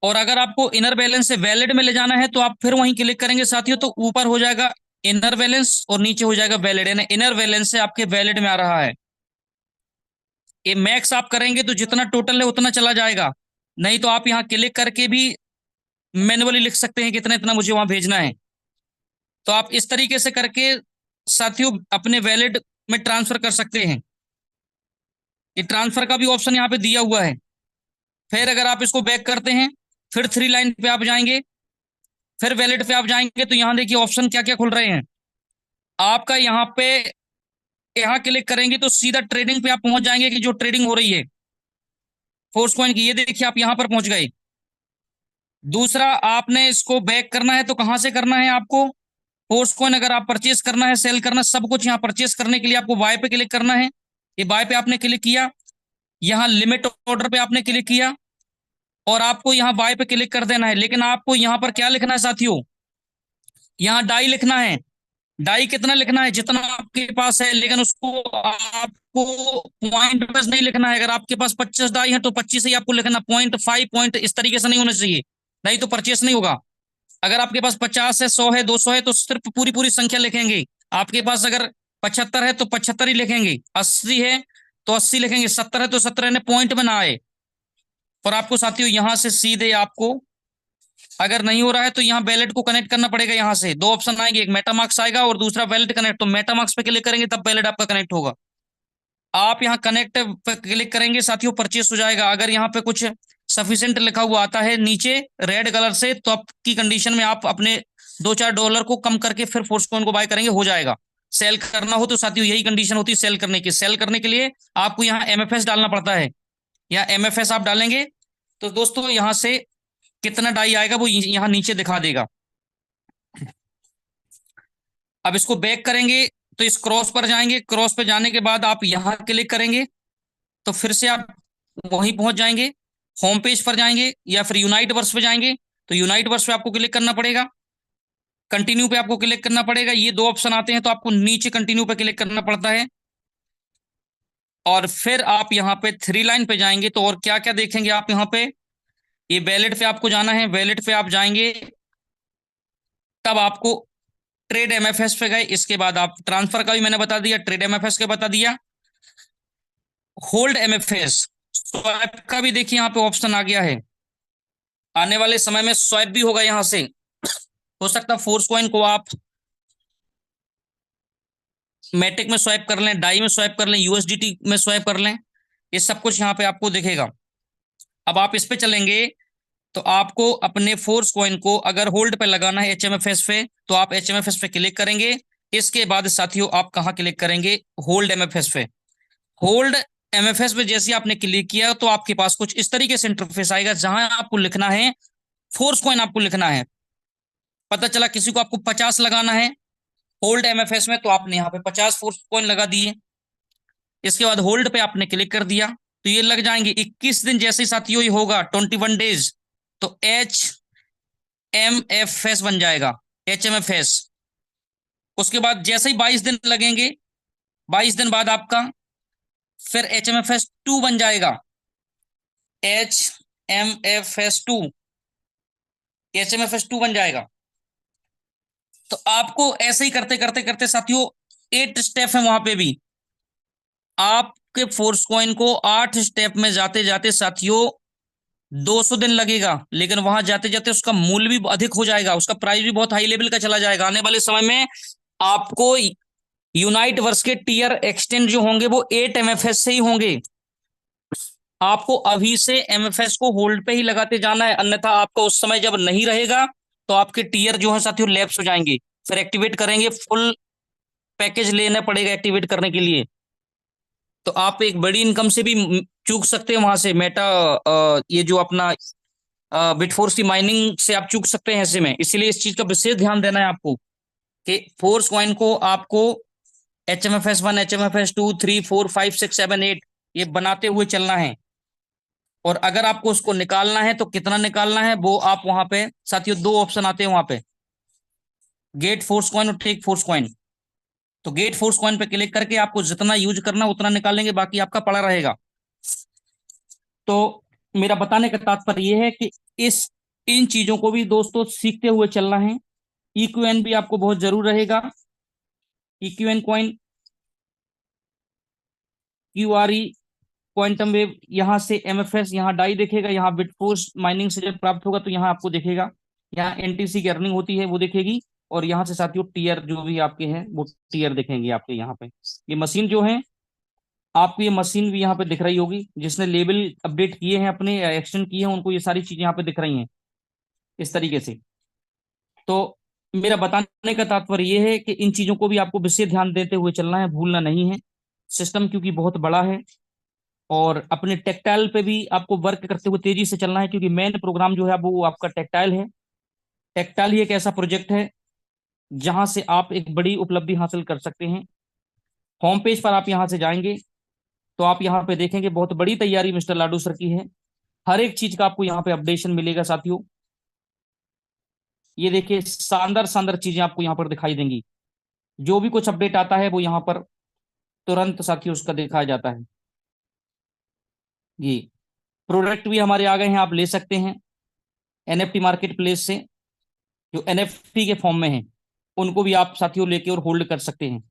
और अगर आपको इनर बैलेंस से वैलेट में ले जाना है तो आप फिर वहीं क्लिक करेंगे साथियों, तो ऊपर हो जाएगा इनर बैलेंस और नीचे हो जाएगा वैलेट, यानी इनर बैलेंस से आपके वैलेट में आ रहा है। ये मैक्स आप करेंगे तो जितना टोटल है उतना चला जाएगा, नहीं तो आप यहाँ क्लिक करके भी मैन्युअली लिख सकते हैं कितना इतना मुझे वहां भेजना है। तो आप इस तरीके से करके साथियों अपने वैलेट में ट्रांसफर कर सकते हैं। ये ट्रांसफर का भी ऑप्शन यहाँ पे दिया हुआ है। फिर अगर आप इसको बैक करते हैं, फिर थ्री लाइन पे आप जाएंगे, फिर वैलेट पे आप जाएंगे तो यहाँ देखिए ऑप्शन क्या क्या खुल रहे हैं। आपका यहाँ क्लिक करेंगे तो सीधा ट्रेडिंग पे आप पहुंच जाएंगे कि जो ट्रेडिंग हो रही है फोर्स कॉइन की। ये देखिए आप यहाँ पर पहुंच गए। दूसरा, आपने इसको बैक करना है तो कहां से करना है आपको? फोर्स कॉइन अगर आप परचेस करना है, सेल करना, सब कुछ यहाँ परचेस करने के लिए आपको बाय पे क्लिक करना है। ये बाय पे आपने क्लिक किया, यहाँ लिमिट ऑर्डर पे आपने क्लिक किया और आपको यहाँ बाय पे क्लिक कर देना है। लेकिन आपको यहाँ पर क्या लिखना है साथियों? यहाँ डाई लिखना है। डाई कितना लिखना है? जितना आपके पास है, लेकिन उसको आपको पॉइंट बस नहीं लिखना है। अगर आपके पास 25 डाई है तो 25 ही आपको लिखना, 0.5 पॉइंट इस तरीके से नहीं होना चाहिए, नहीं तो परचेस नहीं होगा। अगर आपके पास 50 है, 100 है, 200 है तो सिर्फ पूरी पूरी संख्या लिखेंगे। आपके पास अगर 75 है तो 75 ही लिखेंगे, 80 है तो 80 लिखेंगे, 70 है तो 70, ने पॉइंट में ना आए। और आपको साथियों यहां से सीधे आपको, अगर नहीं हो रहा है तो यहाँ वैलेट को कनेक्ट करना पड़ेगा। यहाँ से दो ऑप्शन आएंगे, एक मेटामार्क्स आएगा और दूसरा वैलेट कनेक्ट। तो मेटामार्क्स पे क्लिक करेंगे तब वैलेट आपका कनेक्ट होगा। आप यहाँ कनेक्ट पे क्लिक करेंगे साथियों, परचेस हो जाएगा। अगर यहाँ पे कुछ सफिशिएंट लिखा हुआ आता है नीचे रेड कलर से, तो आपकी कंडीशन में आप अपने $2-4 को कम करके फिर फोर्सकॉइन को बाय करेंगे, हो जाएगा। सेल करना हो तो साथियों यही कंडीशन होती है सेल करने की। सेल करने के लिए आपको यहाँ एमएफएस डालना पड़ता है। यहाँ एमएफएस आप डालेंगे तो दोस्तों यहाँ से कितना डाई आएगा वो यहाँ नीचे दिखा देगा। अब इसको बैक करेंगे तो इस क्रॉस पर जाएंगे। क्रॉस पर जाने के बाद आप यहाँ क्लिक करेंगे तो फिर से आप वहीं पहुंच जाएंगे। होम पेज पर जाएंगे या फिर यूनाइट वर्स पे जाएंगे, तो यूनाइट वर्स पे आपको क्लिक करना पड़ेगा। कंटिन्यू पे आपको क्लिक करना पड़ेगा। ये दो ऑप्शन आते हैं तो आपको नीचे कंटिन्यू पे क्लिक करना पड़ता है। और फिर आप यहाँ पे थ्री लाइन पे जाएंगे तो और क्या क्या देखेंगे आप यहाँ पे? ये वैलेट पे आपको जाना है। वैलेट पे आप जाएंगे तब आपको ट्रेड एमएफएस पे गए। इसके बाद आप ट्रांसफर का भी मैंने बता दिया, ट्रेड एमएफएस का बता दिया, होल्ड एमएफएस, स्वैप का भी देखिए यहाँ पे ऑप्शन आ गया है। आने वाले समय में स्वैप भी होगा यहाँ से। हो सकता है फोर्स कॉइन को आप मैटिक में स्वैप कर लें, डाई में स्वैप कर लें, यूएसडीटी में स्वैप कर लें। ये सब कुछ यहाँ पे आपको दिखेगा। अब आप इस पे चलेंगे तो आपको अपने फोर्स कॉइन को अगर होल्ड पे लगाना है एचएमएफएस पे, तो आप एचएमएफएस पे क्लिक करेंगे। इसके बाद साथियों आप कहाँ क्लिक करेंगे? होल्ड एमएफएस पे। होल्ड एमएफएस पे जैसे ही आपने क्लिक किया तो आपके पास कुछ इस तरीके से इंटरफेस आएगा जहां आपको लिखना है फोर्स कॉइन आपको लिखना है। पता चला किसी को आपको 50 लगाना है होल्ड एमएफएस में, तो आपने यहाँ पे 50 फोर्स कॉइन लगा दिए। इसके बाद होल्ड पे आपने क्लिक कर दिया तो ये लग जाएंगे 21 दिन। जैसे ही साथियों ये होगा 21 डेज, तो एच एम एफ एस बन जाएगा, एच एम एफ एस। उसके बाद जैसे ही 22 दिन लगेंगे, 22 दिन बाद आपका फिर एच एम एफ एस 2 बन जाएगा, H M F S 2, H M F S 2 बन जाएगा। तो आपको ऐसे ही करते करते करते साथियों 8 स्टेप है वहां पे भी। आपके फोर्स कॉइन को 8 स्टेप में जाते जाते साथियों 200 दिन लगेगा, लेकिन वहां जाते जाते उसका मूल्य भी अधिक हो जाएगा, उसका प्राइस भी बहुत हाई लेवल का चला जाएगा। आने वाले समय में आपको यूनाइट वर्स के टीयर एक्सटेंड जो होंगे वो 8 एमएफएस से ही होंगे। आपको अभी से एमएफएस को होल्ड पे ही लगाते जाना है, अन्यथा आपका उस समय जब नहीं रहेगा तो आपके टीयर जो है साथियों लैप्स हो जाएंगे। फिर एक्टिवेट करेंगे, फुल पैकेज लेना पड़ेगा एक्टिवेट करने के लिए। तो आप एक बड़ी इनकम से भी चूक सकते हैं वहां से। मेटा ये जो अपना बिटफोर्स की माइनिंग से आप चूक सकते हैं ऐसे में। इसीलिए इस चीज का विशेष ध्यान देना है आपको कि फोर्स कॉइन को आपको H M F S 1, H M F S 2, 3, 4, 5, 6, 7, 8 ये बनाते हुए चलना है। और अगर आपको उसको निकालना है तो कितना निकालना है वो आप वहां पे साथियों दो ऑप्शन आते हैं वहां पे, गेट फोर्स कॉइन और टेक फोर्स कॉइन। तो गेट फोर्स कॉइन पे क्लिक करके आपको जितना यूज करना उतना निकालेंगे, बाकी आपका पड़ा रहेगा। तो मेरा बताने का तात्पर्य यह है कि इस इन चीजों को भी दोस्तों सीखते हुए चलना है। इक्यूएन भी आपको बहुत जरूर रहेगा। इक्यूएन कॉइन, क्यूआरई, क्वांटम वेव, यहाँ से एमएफएस, यहाँ डाई देखेगा, यहाँ बिटफोर्स माइनिंग से जब प्राप्त होगा तो यहाँ आपको देखेगा, यहाँ एनटीसी की अर्निंग होती है वो देखेगी। और यहाँ से साथियों टीयर जो भी आपके हैं वो टीयर दिखेंगे आपके यहाँ पे। ये मशीन जो है आपको, ये मशीन भी यहाँ पे दिख रही होगी, जिसने लेवल अपडेट किए हैं अपने एक्सटेंड किए हैं उनको ये सारी चीजें यहाँ पे दिख रही हैं इस तरीके से। तो मेरा बताने का तात्पर्य यह है कि इन चीजों को भी आपको विशेष ध्यान देते हुए चलना है, भूलना नहीं है। सिस्टम क्योंकि बहुत बड़ा है, और अपने टेक्टाइल पे भी आपको वर्क करते हुए तेजी से चलना है, क्योंकि मेन प्रोग्राम जो है वो आपका टेक्टाइल है। टेक्टाइल ही एक ऐसा प्रोजेक्ट है जहां से आप एक बड़ी उपलब्धि हासिल कर सकते हैं। होम पेज पर आप यहां से जाएंगे तो आप यहाँ पे देखेंगे बहुत बड़ी तैयारी मिस्टर लाडू सर की है। हर एक चीज का आपको यहाँ पे अपडेशन मिलेगा साथियों। ये देखिए, शानदार शानदार चीजें आपको यहाँ पर दिखाई देंगी। जो भी कुछ अपडेट आता है वो यहाँ पर तुरंत साथियों उसका दिखाया जाता है। ये प्रोडक्ट भी हमारे आ गए हैं, आप ले सकते हैं एनएफटी मार्केट प्लेस से। जो एनएफटी के फॉर्म में है उनको भी आप साथियों लेके और होल्ड कर सकते हैं।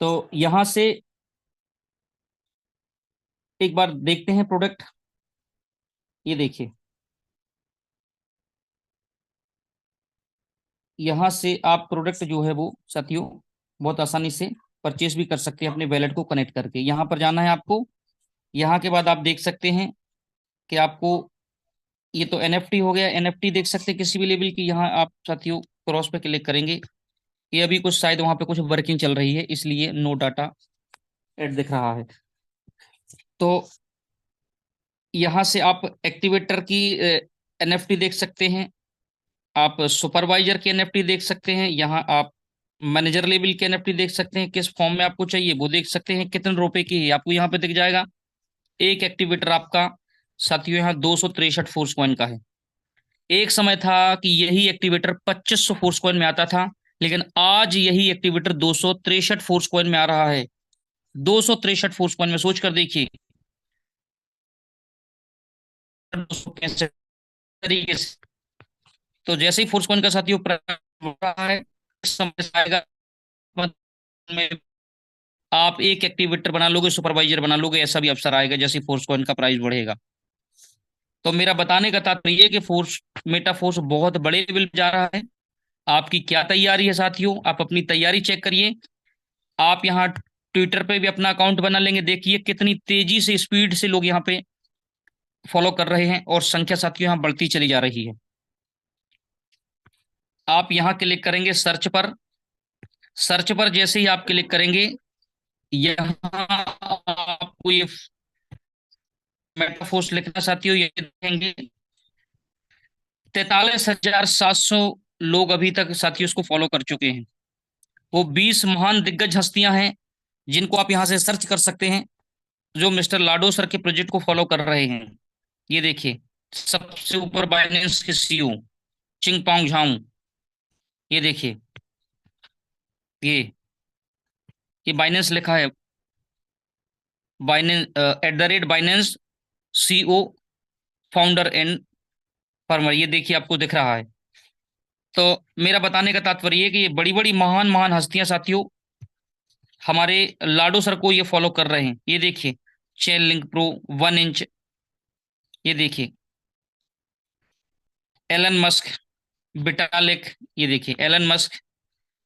तो यहां से एक बार देखते हैं प्रोडक्ट। ये देखिए, यहां से आप प्रोडक्ट जो है वो साथियों बहुत आसानी से परचेस भी कर सकते हैं अपने वैलेट को कनेक्ट करके। यहाँ पर जाना है आपको। यहाँ के बाद आप देख सकते हैं कि आपको, ये तो एनएफटी हो गया, एनएफटी देख सकते हैं किसी भी लेवल की। यहाँ आप साथियों क्रॉस पे क्लिक करेंगे। ये अभी कुछ शायद वहां पे कुछ वर्किंग चल रही है, इसलिए नो डाटा एड दिख रहा है। तो यहाँ से आप एक्टिवेटर की एनएफटी देख सकते हैं, आप सुपरवाइजर की एनएफटी देख सकते हैं, यहाँ आप मैनेजर लेवल की एनएफटी देख सकते हैं, किस फॉर्म में आपको चाहिए वो देख सकते हैं, कितने रुपए की है आपको यहाँ पे दिख जाएगा। एक एक्टिवेटर आपका साथियों यहाँ 263 फोर्स कॉइन का है। एक समय था कि यही एक्टिवेटर 2500 फोर्स कॉइन में आता था, लेकिन आज यही एक्टिवेटर 263 फोर्स कॉइन में आ रहा है। 263 फोर्स कॉइन में सोच कर देखिए, 265 तरीके से। तो जैसे ही फोर्स कॉइन का साथियों प्राइस बढ़ रहा है, समय से आएगा में आप एक एक्टिवेटर बना लोगे, सुपरवाइजर बना लोगे, ऐसा भी अवसर आएगा जैसे फोर्स कॉइन का प्राइस बढ़ेगा। तो मेरा बताने का तात्पर्य कि फोर्स, मेटा फोर्स बहुत बड़े लेवल पे जा रहा है। आपकी क्या तैयारी है साथियों, आप अपनी तैयारी चेक करिए। आप यहाँ ट्विटर पे भी अपना अकाउंट बना लेंगे, देखिए कितनी तेजी से स्पीड से लोग यहाँ पे फॉलो कर रहे हैं, और संख्या साथियों यहाँ बढ़ती चली जा रही है। आप यहाँ क्लिक करेंगे सर्च पर। सर्च पर जैसे ही आप क्लिक करेंगे, यहाँ आपको ये मेटाफोर्स लिखना साथियों, ये देखेंगे 43,700 लोग अभी तक साथियों उसको फॉलो कर चुके हैं। वो 20 महान दिग्गज हस्तियां हैं जिनको आप यहाँ से सर्च कर सकते हैं, जो मिस्टर लाडो सर के प्रोजेक्ट को फॉलो कर रहे हैं। ये देखिए, सबसे ऊपर बाइनेंस के सीईओ चिंग पोंग झांग। ये देखिए, ये ये बाइनेंस लिखा है, Binance @Binance CEO founder and former. ये देखिए आपको दिख रहा है। तो मेरा बताने का तात्पर्य ये कि ये बड़ी बड़ी महान महान हस्तियां साथियों हमारे लाडो सर को ये फॉलो कर रहे हैं। ये देखिए, चेन लिंक प्रो 1 इंच। ये देखिए, एलन मस्क, बिटालिक। ये देखिए एलन मस्क,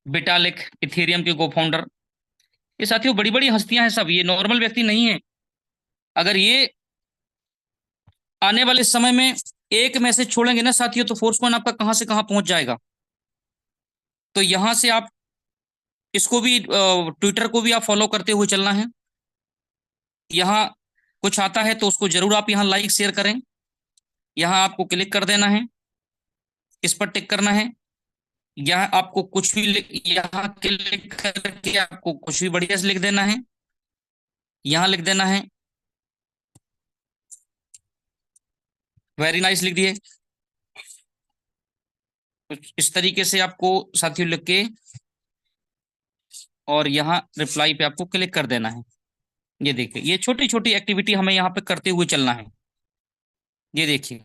बिटालिक, इथेरियम के को फाउंडर। ये साथियों बड़ी बड़ी हस्तियां हैं सब, ये नॉर्मल व्यक्ति नहीं है। अगर ये आने वाले समय में एक मैसेज छोड़ेंगे ना साथियों, तो फोर्स पॉइंट आपका कहां से कहां पहुंच जाएगा। तो यहां से आप इसको भी, ट्विटर को भी आप फॉलो करते हुए चलना है। यहाँ कुछ आता है तो उसको जरूर आप यहाँ लाइक शेयर करें। यहाँ आपको क्लिक कर देना है, इस पर टिक करना है। यहाँ आपको कुछ भी यहाँ क्लिक करके आपको कुछ भी बढ़िया से लिख देना है। यहाँ लिख देना है वेरी नाइस, लिख दिए। कुछ इस तरीके से आपको साथियों लिख के, और यहाँ रिप्लाई पे आपको क्लिक कर देना है। ये देखिए, ये छोटी छोटी एक्टिविटी हमें यहाँ पे करते हुए चलना है। ये देखिए,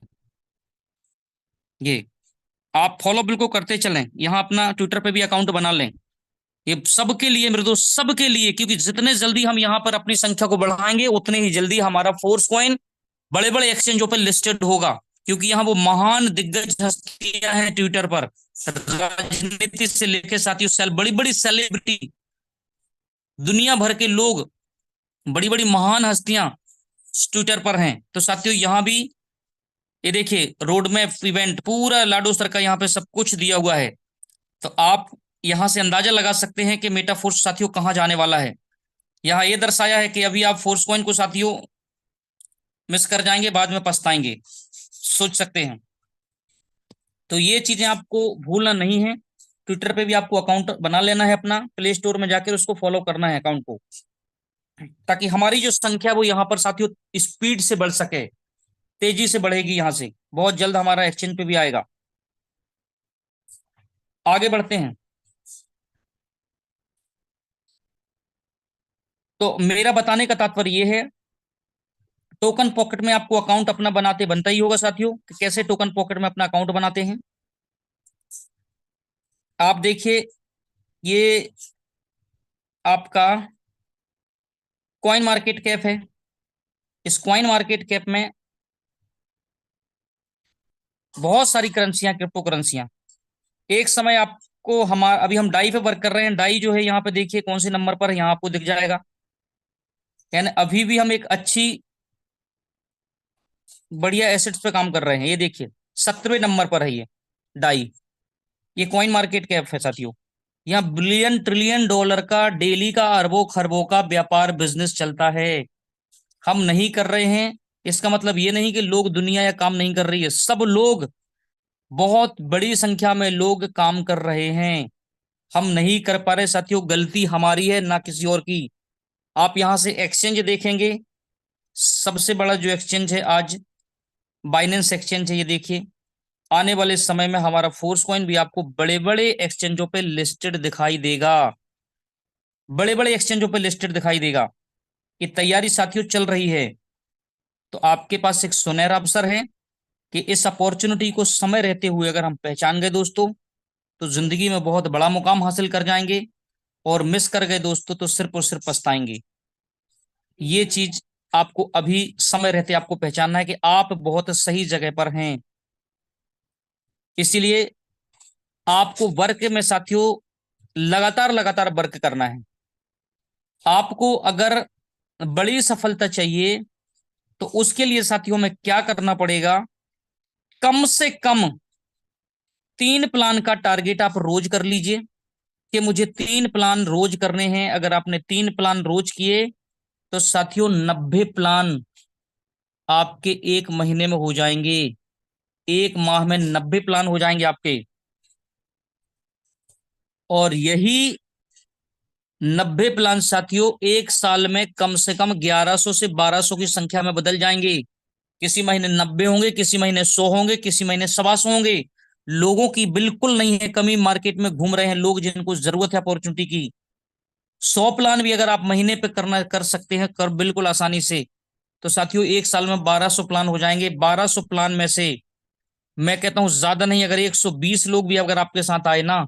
ये आप फॉलो बिल्कुल करते चलें। यहाँ अपना ट्विटर पे भी अकाउंट बना लें। ये सबके लिए मेरे दोस्त, सबके लिए, क्योंकि जितने जल्दी हम यहाँ पर अपनी संख्या को बढ़ाएंगे उतने ही जल्दी हमारा फोर्स कॉइन बड़े बड़े एक्सचेंजों पर लिस्टेड होगा। क्योंकि यहाँ वो महान दिग्गज हस्तियां हैं ट्विटर पर, राजनीति से लेकर साथियों बड़ी बड़ी सेलिब्रिटी, दुनिया भर के लोग, बड़ी बड़ी महान हस्तियां ट्विटर पर हैं। तो साथियों यहाँ भी ये देखिए रोड मैप इवेंट पूरा लाडो सर का यहाँ पे सब कुछ दिया हुआ है। तो आप यहाँ से अंदाजा लगा सकते हैं कि मेटाफोर्स साथियों कहाँ जाने वाला है। यहाँ ये दर्शाया है कि अभी आप फोर्स कॉइन को साथियों मिस कर जाएंगे, बाद में पछताएंगे, सोच सकते हैं। तो ये चीजें आपको भूलना नहीं है। ट्विटर पे भी आपको अकाउंट बना लेना है अपना, प्ले स्टोर में जाकर उसको फॉलो करना है अकाउंट को, ताकि हमारी जो संख्या वो यहाँ पर साथियों स्पीड से बढ़ सके, तेजी से बढ़ेगी। यहाँ से बहुत जल्द हमारा एक्सचेंज पे भी आएगा। आगे बढ़ते हैं। तो मेरा बताने का तात्पर्य ये है, टोकन पॉकेट में आपको अकाउंट अपना बनाते बनता ही होगा साथियों, कि कैसे टोकन पॉकेट में अपना अकाउंट बनाते हैं। आप देखिए ये आपका कॉइन मार्केट कैप है। इस कॉइन मार्केट कैप में बहुत सारी करेंसियां, क्रिप्टो करेंसियां। एक समय आपको हमारा, अभी हम डाई पे वर्क कर रहे हैं, डाई जो है यहाँ पे देखिए कौन से नंबर पर है, यहाँ आपको दिख जाएगा। यानी अभी भी हम एक अच्छी बढ़िया एसेट्स पे काम कर रहे हैं। ये देखिए 17वें नंबर पर है ये डाई। ये कॉइन मार्केट कैप है साथियों। यहाँ बिलियन ट्रिलियन डॉलर का डेली का अरबों खरबों का व्यापार बिजनेस चलता है। हम नहीं कर रहे हैं इसका मतलब ये नहीं कि लोग, दुनिया या काम नहीं कर रही है, सब लोग, बहुत बड़ी संख्या में लोग काम कर रहे हैं। हम नहीं कर पा रहे साथियों, गलती हमारी है ना किसी और की। आप यहां से एक्सचेंज देखेंगे, सबसे बड़ा जो एक्सचेंज है आज बाइनेंस एक्सचेंज है। ये देखिए आने वाले समय में हमारा फोर्स कॉइन भी आपको बड़े बड़े एक्सचेंजों पे लिस्टेड दिखाई देगा, बड़े बड़े एक्सचेंजों पे लिस्टेड दिखाई देगा। ये तैयारी साथियों चल रही है। तो आपके पास एक सुनहरा अवसर है कि इस अपॉर्चुनिटी को समय रहते हुए अगर हम पहचान गए दोस्तों, तो जिंदगी में बहुत बड़ा मुकाम हासिल कर जाएंगे। और मिस कर गए दोस्तों तो सिर्फ और सिर्फ पछताएंगे। ये चीज आपको अभी समय रहते आपको पहचानना है कि आप बहुत सही जगह पर हैं। इसीलिए आपको वर्क में साथियों लगातार लगातार वर्क करना है। आपको अगर बड़ी सफलता चाहिए तो उसके लिए साथियों में क्या करना पड़ेगा, कम से कम 3 प्लान का टारगेट आप रोज कर लीजिए, कि मुझे 3 प्लान रोज करने हैं। अगर आपने 3 प्लान रोज किए तो साथियों 90 प्लान आपके एक महीने में हो जाएंगे। एक माह में 90 प्लान हो जाएंगे आपके। और यही 90 प्लान साथियों एक साल में कम से कम 1100 से 1200 की संख्या में बदल जाएंगे। किसी महीने 90 होंगे, किसी महीने 100 होंगे, किसी महीने 125 होंगे। लोगों की बिल्कुल नहीं है कमी, मार्केट में घूम रहे हैं लोग जिनको जरूरत है अपॉर्चुनिटी की। 100 प्लान भी अगर आप महीने पे करना कर सकते हैं, कर बिल्कुल आसानी से, तो साथियों एक साल में 1200 प्लान हो जाएंगे। 1200 प्लान में से मैं कहता हूं ज्यादा नहीं, अगर 120 लोग भी अगर आपके साथ आए ना,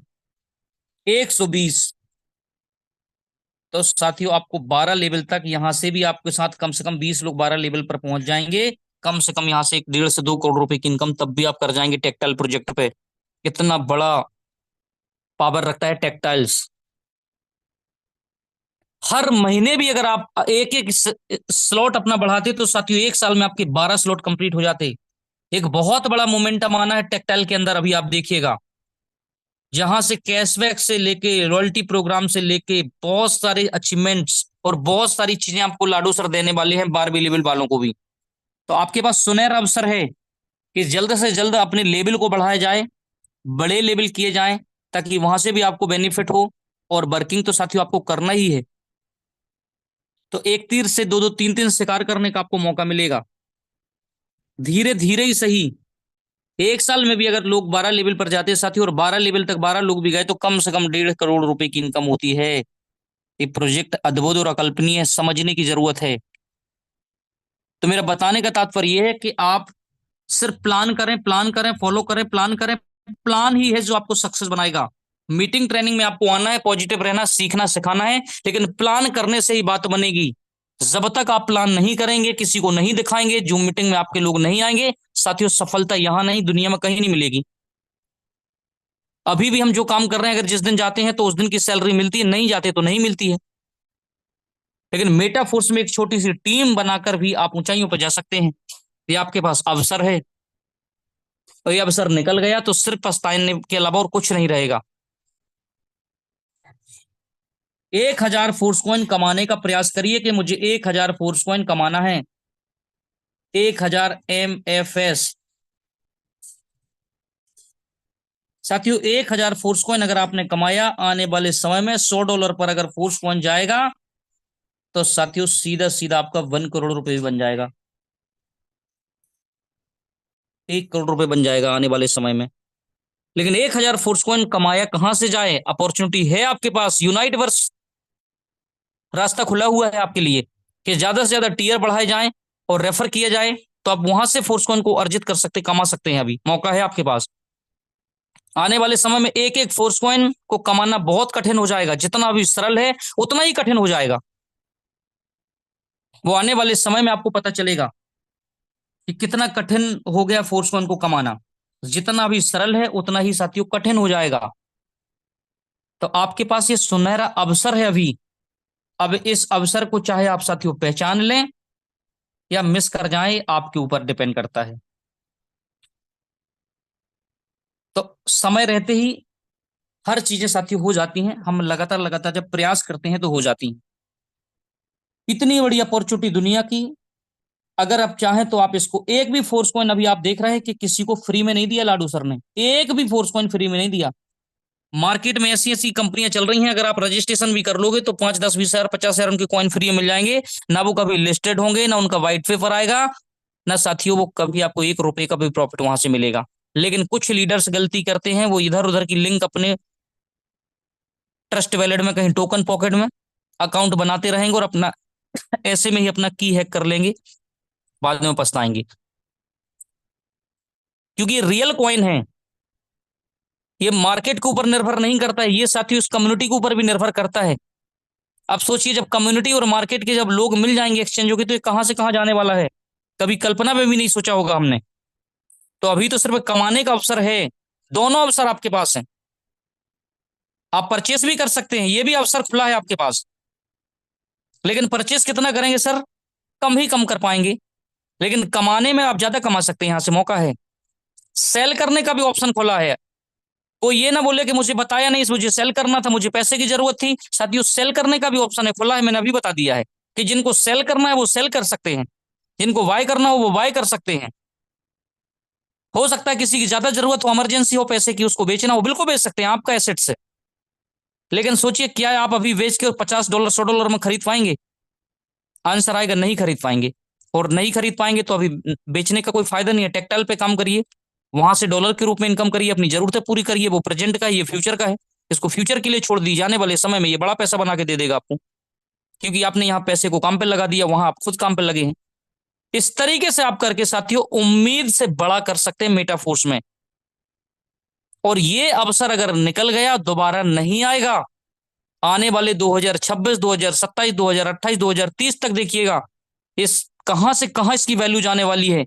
120, तो साथियों आपको 12 लेवल तक, यहां से भी आपके साथ कम से कम 20 लोग 12 लेवल पर पहुंच जाएंगे। कम से कम यहां से 1.5 से 2 करोड़ रुपए की इनकम तब भी आप कर जाएंगे टेक्टाइल प्रोजेक्ट पे। कितना बड़ा पावर रखता है टेक्टाइल्स। हर महीने भी अगर आप एक एक स्लॉट अपना बढ़ाते तो साथियों एक साल में आपके 12 स्लॉट कंप्लीट हो जाते। एक बहुत बड़ा मोमेंटम आना है टेक्टाइल के अंदर, अभी आप देखिएगा। जहां से कैशबैक से लेके रॉयल्टी प्रोग्राम से लेके बहुत सारे अचीवमेंट्स और बहुत सारी चीजें आपको लाडो सर देने वाले हैं 12 लेवल वालों को भी। तो आपके पास सुनहरा अवसर है कि जल्द से जल्द अपने लेवल को बढ़ाया जाए, बड़े लेवल किए जाएं, ताकि वहां से भी आपको बेनिफिट हो। और वर्किंग तो साथियों आपको करना ही है। तो एक तीर से दो दो तीन तीन शिकार करने का आपको मौका मिलेगा। धीरे धीरे ही सही, एक साल में भी अगर लोग 12 लेवल पर जाते हैं साथियों, और 12 लेवल तक 12 लोग भी गए, तो कम से कम 1.5 करोड़ रुपए की इनकम होती है। ये प्रोजेक्ट अद्भुत और अकल्पनीय है, समझने की जरूरत है। तो मेरा बताने का तात्पर्य यह है कि आप सिर्फ प्लान करें, प्लान करें, फॉलो करें, प्लान करें। प्लान ही है जो आपको सक्सेस बनाएगा। मीटिंग ट्रेनिंग में आपको आना है, पॉजिटिव रहना, सीखना सिखाना है, लेकिन प्लान करने से ही बात बनेगी। जब तक आप प्लान नहीं करेंगे, किसी को नहीं दिखाएंगे, जूम मीटिंग में आपके लोग नहीं आएंगे, साथियों सफलता यहां नहीं दुनिया में कहीं नहीं मिलेगी। अभी भी हम जो काम कर रहे हैं, अगर जिस दिन जाते हैं तो उस दिन की सैलरी मिलती है, नहीं जाते तो नहीं मिलती है। लेकिन मेटाफोर्स में एक छोटी सी टीम बनाकर भी आप ऊंचाइयों पर जा सकते हैं। ये आपके पास अवसर है। और ये अवसर निकल गया तो सिर्फ पछताने के अलावा और कुछ नहीं रहेगा। 1,000 फोर्स कॉइन कमाने का प्रयास करिए कि मुझे 1,000 फोर्स कॉइन कमाना है। 1,000 MFS। साथियों 1,000 फोर्स कॉइन अगर आपने कमाया, आने वाले समय में $100 पर अगर फोर्स कॉइन जाएगा तो साथियों सीधा सीधा आपका 1 करोड़ रुपए भी बन जाएगा। 1 करोड़ रुपए बन जाएगा आने वाले समय में। लेकिन 1,000 फोर्स कॉइन कमाया कहां से जाए? अपॉर्चुनिटी है आपके पास, यूनाइट वर्स रास्ता खुला हुआ है आपके लिए कि ज्यादा से ज्यादा टीयर बढ़ाए जाएं और रेफर किया जाए, तो आप वहां से फोर्स कॉइन को अर्जित कर सकते, कमा सकते हैं। अभी मौका है आपके पास। आने वाले समय में एक एक फोर्स कॉइन को कमाना बहुत कठिन हो जाएगा। जितना अभी सरल है उतना ही कठिन हो जाएगा। वो आने वाले समय में आपको पता चलेगा कि कितना कठिन हो गया फोर्स कॉइन को कमाना। जितना अभी सरल है उतना ही साथियों कठिन हो जाएगा। तो आपके पास ये सुनहरा अवसर है अभी। अब इस अवसर को चाहे आप साथियों पहचान लें या मिस कर जाएं, आपके ऊपर डिपेंड करता है। तो समय रहते ही हर चीजें साथियों हो जाती हैं। हम लगातार लगातार जब प्रयास करते हैं तो हो जाती हैं। इतनी बड़ी अपॉर्चुनिटी दुनिया की, अगर आप चाहें तो आप इसको, एक भी फोर्स कॉइन अभी आप देख रहे हैं कि किसी को फ्री में नहीं दिया लाडू सर ने, एक भी फोर्स कॉइन फ्री में नहीं दिया। मार्केट में ऐसी ऐसी कंपनियां चल रही हैं, अगर आप रजिस्ट्रेशन भी कर लोगे तो 5, 10, 20 हजार 50 हजार उनके कॉइन फ्री में मिल जाएंगे। ना वो कभी लिस्टेड होंगे, ना उनका व्हाइट पेपर आएगा, ना साथियों वो कभी आपको 1 रुपए का भी प्रॉफिट वहां से मिलेगा। लेकिन कुछ लीडर्स गलती करते हैं, वो इधर उधर की लिंक अपने ट्रस्ट वैलेट में, कहीं टोकन पॉकेट में अकाउंट बनाते रहेंगे और अपना ऐसे में ही अपना की हैक कर लेंगे, बाद में पछताएंगे। क्योंकि ये रियल कॉइन है, ये मार्केट के ऊपर निर्भर नहीं करता है, ये साथियों इस कम्युनिटी के ऊपर भी निर्भर करता है। अब सोचिए जब कम्युनिटी और मार्केट के जब लोग मिल जाएंगे एक्सचेंजों के, तो ये कहां से कहां जाने वाला है, कभी कल्पना में भी नहीं सोचा होगा हमने। तो अभी तो सिर्फ कमाने का अवसर है, दोनों अवसर आपके पास हैं। आप परचेस भी कर सकते हैं, ये भी अवसर खुला है आपके पास। लेकिन परचेस कितना करेंगे सर? कम ही कम कर पाएंगे। लेकिन कमाने में आप ज्यादा कमा सकते हैं, यहां से मौका है। सेल करने का भी ऑप्शन खुला है। कोई ये ना बोले कि मुझे बताया नहीं, मुझे सेल करना था, मुझे पैसे की जरूरत थी। साथियों सेल करने का भी ऑप्शन है, खुला है, मैंने अभी बता दिया है कि जिनको सेल करना है वो सेल कर सकते हैं, जिनको बाय करना हो वो बाय कर सकते हैं। हो सकता है किसी की ज्यादा जरूरत हो, इमरजेंसी हो पैसे की, उसको बेचना हो, बिल्कुल बेच सकते हैं, आपका एसेट्स है। लेकिन सोचिए क्या आप अभी बेच के $50 $100 में खरीद पाएंगे? आंसर आएगा नहीं खरीद पाएंगे। और नहीं खरीद पाएंगे तो अभी बेचने का कोई फायदा नहीं है। टेक्टाइल पे काम करिए, वहां से डॉलर के रूप में इनकम करिए, अपनी जरूरतें पूरी करिए। वो प्रेजेंट का है, ये फ्यूचर का है। इसको फ्यूचर के लिए छोड़ दी, जाने वाले समय में ये बड़ा पैसा बना के दे देगा आपको, क्योंकि आपने यहाँ पैसे को काम पे लगा दिया, वहां आप खुद काम पे लगे हैं। इस तरीके से आप करके साथियों उम्मीद से बड़ा कर सकते हैं मेटाफोर्स में। और ये अवसर अगर निकल गया दोबारा नहीं आएगा। आने वाले 2026, 2027, 2028, 2030 तक देखिएगा इस कहां से कहां इसकी वैल्यू जाने वाली है।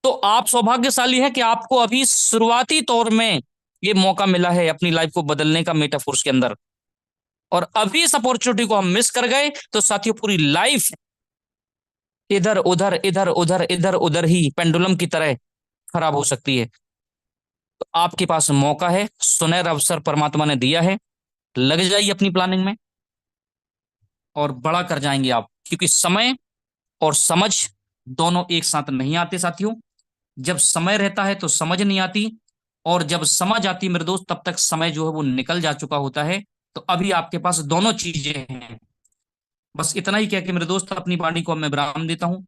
तो आप सौभाग्यशाली हैं कि आपको अभी शुरुआती तौर में ये मौका मिला है अपनी लाइफ को बदलने का मेटाफोर्स के अंदर। और अभी इस अपॉर्चुनिटी को हम मिस कर गए तो साथियों पूरी लाइफ इधर उधर इधर उधर इधर उधर ही पेंडुलम की तरह खराब हो सकती है। तो आपके पास मौका है, सुनहरा अवसर परमात्मा ने दिया है। लग जाइए अपनी प्लानिंग में और बड़ा कर जाएंगे आप, क्योंकि समय और समझ दोनों एक साथ नहीं आते साथियों। जब समय रहता है तो समझ नहीं आती, और जब समझ आती मेरे दोस्त तब तक समय जो है वो निकल जा चुका होता है। तो अभी आपके पास दोनों चीजें हैं। बस इतना ही कह के मेरे दोस्त अपनी वाणी को अब मैं विराम देता हूं।